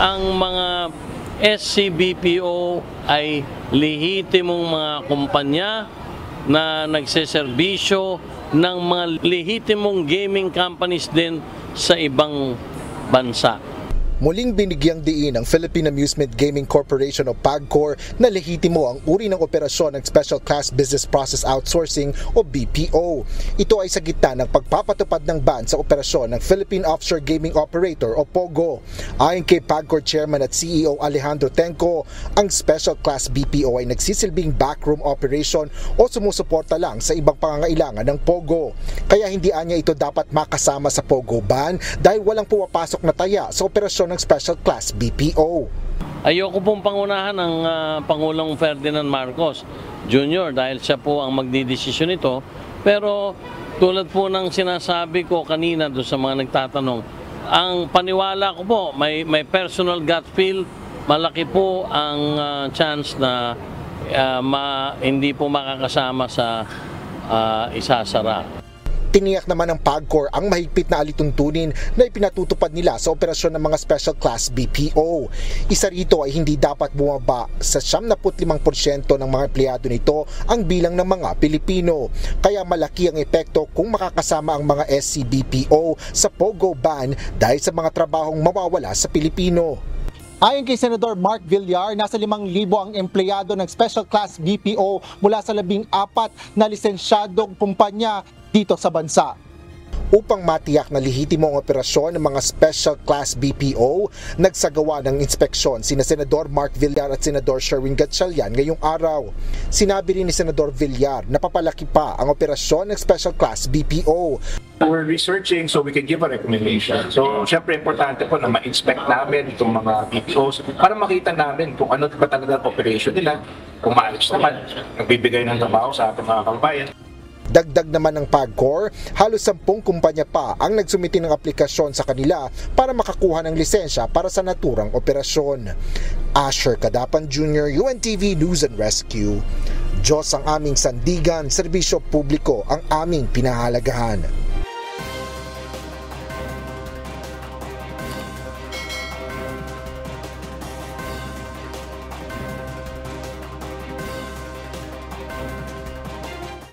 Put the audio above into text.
ang mga SCBPO ay lehitimong mga kumpanya na nagseserbisyo ng mga lehitimong gaming companies din sa ibang bansa. Muling binigyang diin ng Philippine Amusement Gaming Corporation o PAGCOR na lehitimo ang uri ng operasyon ng Special Class Business Process Outsourcing o BPO. Ito ay sa gitna ng pagpapatupad ng ban sa operasyon ng Philippine Offshore Gaming Operator o POGO. Ayon kay PAGCOR Chairman at CEO Alejandro Tenco, ang Special Class BPO ay nagsisilbing backroom operation o sumusuporta lang sa ibang pangangailangan ng POGO. Kaya hindi anya ito dapat makasama sa POGO ban dahil walang pumapasok na taya sa operasyon ng Special Class BPO. Ayoko pong pangunahan ng Pangulong Ferdinand Marcos Jr. dahil siya po ang magdidesisyon nito. Pero tulad po ng sinasabi ko kanina doon sa mga nagtatanong, ang paniwala ko po, may personal gut feel, malaki po ang chance na hindi po makakasama sa isasara. Tiniyak naman ng PAGCOR ang mahigpit na alituntunin na ipinatutupad nila sa operasyon ng mga Special Class BPO. Isa rito ay hindi dapat bumaba sa 75% ng mga empleyado nito ang bilang ng mga Pilipino. Kaya malaki ang epekto kung makakasama ang mga SCBPO sa POGO ban dahil sa mga trabahong mawawala sa Pilipino. Ayon kay Senador Mark Villar, nasa 5,000 ang empleyado ng Special Class BPO mula sa 14 na lisensyadong kumpanya dito sa bansa. Upang matiyak na lehitimo ang operasyon ng mga Special Class BPO, nagsagawa ng inspeksyon sina Senador Mark Villar at Senador Sherwin Gatchalian ngayong araw. Sinabi rin ni Senador Villar na papalaki pa ang operasyon ng Special Class BPO. We're researching so we can give a recommendation. So, syempre importante po na ma-inspect namin itong mga BPOs para makita namin kung ano ba talaga ang operation nila, kung maayos naman, nagbibigay ng trabaho sa ating mga kababayan. Dagdag naman ng PAGCOR, halos 10 kumpanya pa ang nagsumiti ng aplikasyon sa kanila para makakuha ng lisensya para sa naturang operasyon. Asher Cadapan Jr., UNTV News and Rescue. Diyos ang aming sandigan, serbisyo publiko ang aming pinahalagahan.